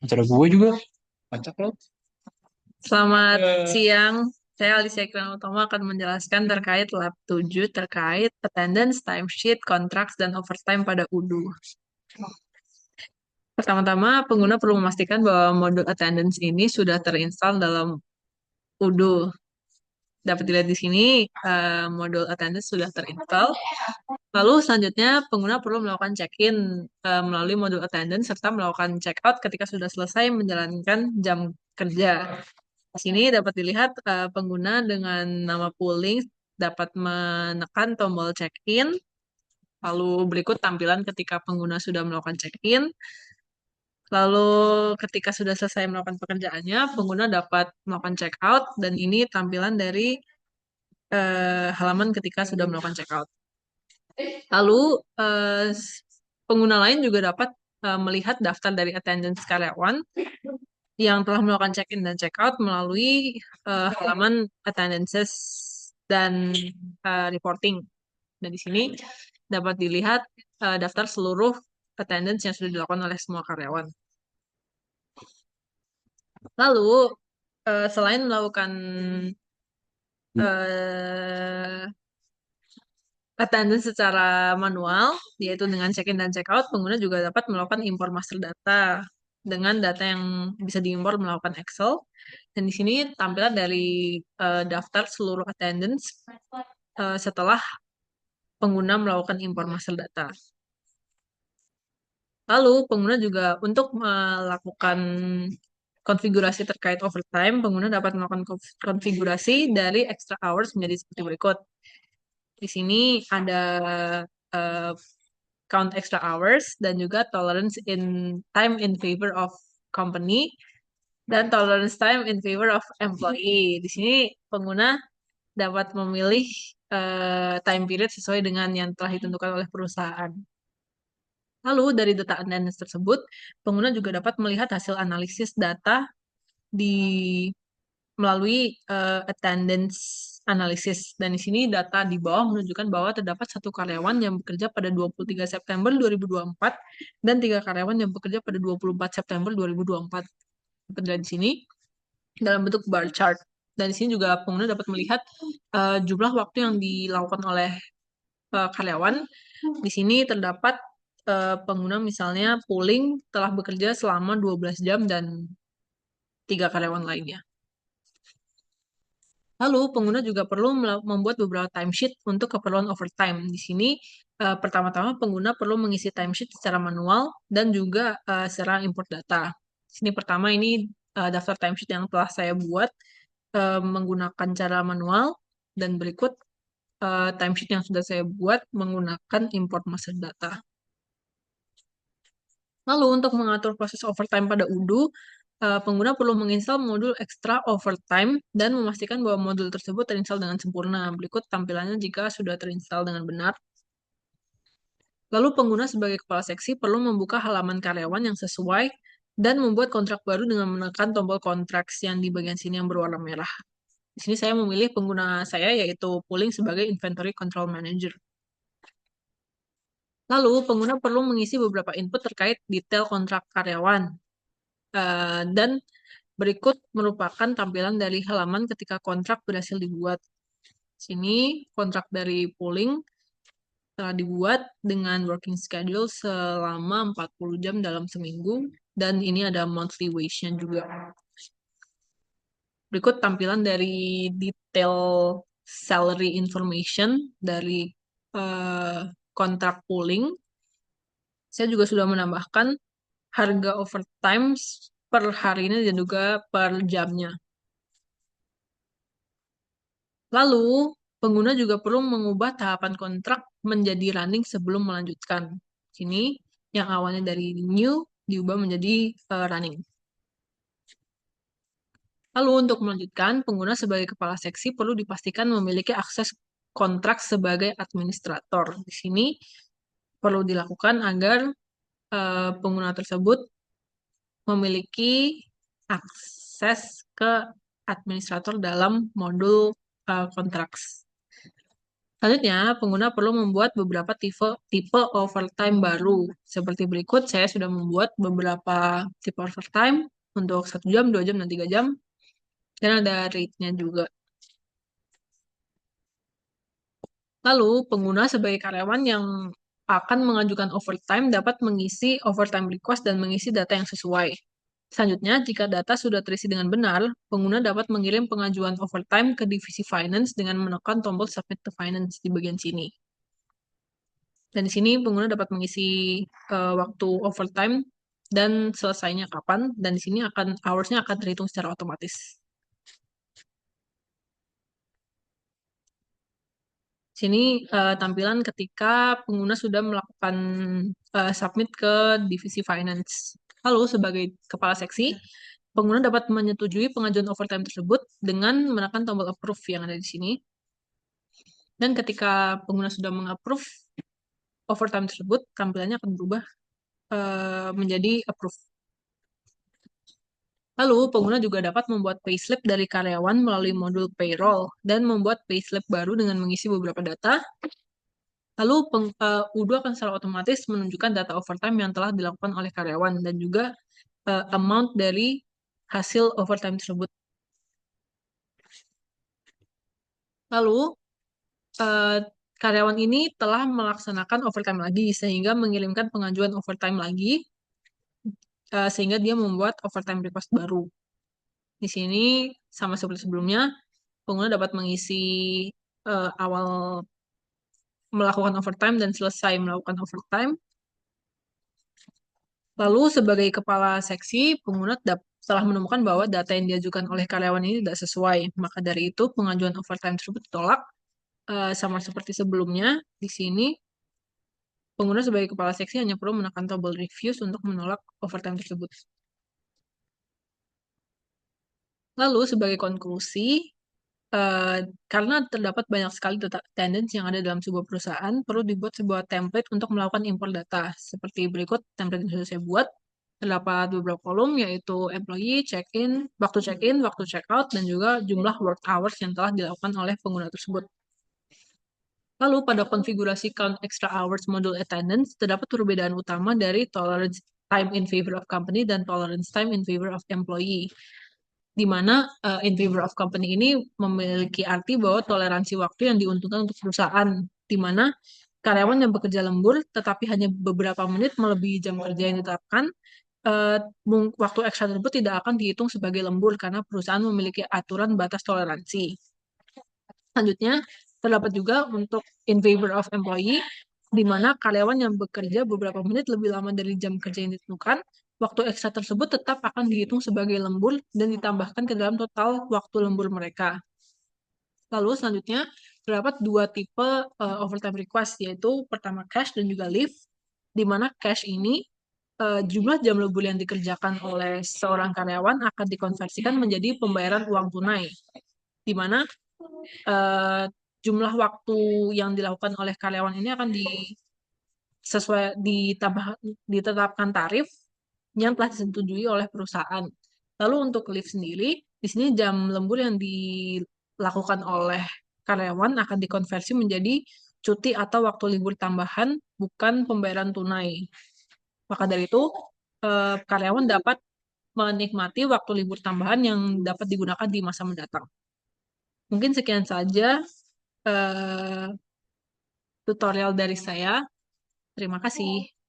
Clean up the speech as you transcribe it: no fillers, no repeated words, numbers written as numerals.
Acara gue juga kocak loh. Selamat siang, saya Alicia Kirana Utama akan menjelaskan terkait lab 7 terkait attendance, timesheet, contracts, dan overtime pada UDU. Pertama-tama, pengguna perlu memastikan bahwa modul attendance ini sudah terinstall dalam UDU. Dapat dilihat di sini, modul attendance sudah terinstall. Lalu selanjutnya, pengguna perlu melakukan check-in melalui modul attendance serta melakukan check-out ketika sudah selesai menjalankan jam kerja. Di sini dapat dilihat pengguna dengan nama pooling dapat menekan tombol check-in, lalu berikut tampilan ketika pengguna sudah melakukan check-in, lalu ketika sudah selesai melakukan pekerjaannya, pengguna dapat melakukan check-out, dan ini tampilan dari halaman ketika sudah melakukan check-out. Lalu pengguna lain juga dapat melihat daftar dari attendance karyawan yang telah melakukan check-in dan check-out melalui halaman attendances dan reporting. Dan di sini dapat dilihat daftar seluruh attendance yang sudah dilakukan oleh semua karyawan. Lalu, selain melakukan eh, attendance secara manual, yaitu dengan check-in dan check-out, pengguna juga dapat melakukan import master data dengan data yang bisa diimpor melakukan Excel. Dan di sini tampilan dari daftar seluruh attendance setelah pengguna melakukan import master data. Lalu, pengguna juga untuk melakukan konfigurasi terkait overtime, pengguna dapat melakukan konfigurasi dari extra hours menjadi seperti berikut. Di sini ada uh, count extra hours dan juga tolerance in time in favor of company dan tolerance time in favor of employee. Di sini pengguna dapat memilih time period sesuai dengan yang telah ditentukan oleh perusahaan. Lalu dari data attendance tersebut, pengguna juga dapat melihat hasil analisis data di melalui attendance analysis. Dan di sini data di bawah menunjukkan bahwa terdapat satu karyawan yang bekerja pada 23 September 2024 dan tiga karyawan yang bekerja pada 24 September 2024. Bekerja di sini dalam bentuk bar chart. Dan di sini juga pengguna dapat melihat jumlah waktu yang dilakukan oleh karyawan. Di sini terdapat pengguna misalnya pooling telah bekerja selama 12 jam dan tiga karyawan lainnya. Lalu, pengguna juga perlu membuat beberapa timesheet untuk keperluan overtime. Di sini, pertama-tama pengguna perlu mengisi timesheet secara manual dan juga secara import data. Di sini pertama ini daftar timesheet yang telah saya buat menggunakan cara manual, dan berikut timesheet yang sudah saya buat menggunakan import master data. Lalu, untuk mengatur proses overtime pada UDU, pengguna perlu menginstal modul extra overtime dan memastikan bahwa modul tersebut terinstall dengan sempurna. Berikut tampilannya jika sudah terinstall dengan benar. Lalu, pengguna sebagai kepala seksi perlu membuka halaman karyawan yang sesuai dan membuat kontrak baru dengan menekan tombol contracts yang di bagian sini yang berwarna merah. Di sini saya memilih pengguna saya yaitu Pooling sebagai Inventory Control Manager. Lalu, pengguna perlu mengisi beberapa input terkait detail kontrak karyawan. Dan berikut merupakan tampilan dari halaman ketika kontrak berhasil dibuat. Sini kontrak dari pooling telah dibuat dengan working schedule selama 40 jam dalam seminggu, dan ini ada monthly wage-nya juga. Berikut tampilan dari detail salary information dari uh, kontrak pooling. Saya juga sudah menambahkan harga overtime per hari ini dan juga per jamnya. Lalu, pengguna juga perlu mengubah tahapan kontrak menjadi running sebelum melanjutkan. Sini, yang awalnya dari new diubah menjadi running. Lalu, untuk melanjutkan, pengguna sebagai kepala seksi perlu dipastikan memiliki akses kontrak sebagai administrator. Di sini perlu dilakukan agar pengguna tersebut memiliki akses ke administrator dalam modul kontrak. Selanjutnya, pengguna perlu membuat beberapa tipe overtime baru. Seperti berikut, saya sudah membuat beberapa tipe overtime untuk 1 jam, 2 jam, dan 3 jam. Dan ada rate-nya juga. Lalu, pengguna sebagai karyawan yang akan mengajukan overtime dapat mengisi overtime request dan mengisi data yang sesuai. Selanjutnya, jika data sudah terisi dengan benar, pengguna dapat mengirim pengajuan overtime ke divisi finance dengan menekan tombol submit to finance di bagian sini. Dan di sini pengguna dapat mengisi waktu overtime dan selesainya kapan, dan di sini hours-nya akan terhitung secara otomatis. Sini tampilan ketika pengguna sudah melakukan submit ke divisi finance. Lalu sebagai kepala seksi, pengguna dapat menyetujui pengajuan overtime tersebut dengan menekan tombol approve yang ada di sini. Dan ketika pengguna sudah mengapprove overtime tersebut, tampilannya akan berubah menjadi approve. Lalu, pengguna juga dapat membuat payslip dari karyawan melalui modul payroll dan membuat payslip baru dengan mengisi beberapa data. Lalu, Udo akan secara otomatis menunjukkan data overtime yang telah dilakukan oleh karyawan dan juga amount dari hasil overtime tersebut. Lalu, eh, karyawan ini telah melaksanakan overtime lagi sehingga mengirimkan pengajuan overtime lagi sehingga dia membuat overtime request baru. Di sini sama seperti sebelumnya, pengguna dapat mengisi awal melakukan overtime dan selesai melakukan overtime. Lalu sebagai kepala seksi, pengguna telah menemukan bahwa data yang diajukan oleh karyawan ini tidak sesuai. Maka dari itu pengajuan overtime tersebut ditolak sama seperti sebelumnya. Di sini pengguna sebagai kepala seksi hanya perlu menekan tombol refuse untuk menolak overtime tersebut. Lalu sebagai konklusi, karena terdapat banyak sekali data attendance yang ada dalam sebuah perusahaan, perlu dibuat sebuah template untuk melakukan import data. Seperti berikut template yang sudah saya buat. Terdapat beberapa kolom, yaitu employee, check-in, waktu check-out, dan juga jumlah work hours yang telah dilakukan oleh pengguna tersebut. Lalu, pada konfigurasi count extra hours module attendance, terdapat perbedaan utama dari tolerance time in favor of company dan tolerance time in favor of employee, di mana in favor of company ini memiliki arti bahwa toleransi waktu yang diuntungkan untuk perusahaan, di mana karyawan yang bekerja lembur tetapi hanya beberapa menit melebihi jam kerja yang ditetapkan, eh, waktu ekstra tersebut tidak akan dihitung sebagai lembur karena perusahaan memiliki aturan batas toleransi. Selanjutnya, terdapat juga untuk in favor of employee, di mana karyawan yang bekerja beberapa menit lebih lama dari jam kerja yang ditentukan, waktu ekstra tersebut tetap akan dihitung sebagai lembur dan ditambahkan ke dalam total waktu lembur mereka. Lalu selanjutnya, terdapat dua tipe overtime request, yaitu pertama cash dan juga leave, di mana cash ini jumlah jam lembur yang dikerjakan oleh seorang karyawan akan dikonversikan menjadi pembayaran uang tunai, di mana uh, jumlah waktu yang dilakukan oleh karyawan ini akan ditetapkan tarif yang telah disetujui oleh perusahaan. Lalu untuk leave sendiri, di sini jam lembur yang dilakukan oleh karyawan akan dikonversi menjadi cuti atau waktu libur tambahan, bukan pembayaran tunai. Maka dari itu, karyawan dapat menikmati waktu libur tambahan yang dapat digunakan di masa mendatang. Mungkin sekian saja tutorial dari saya. Terima kasih.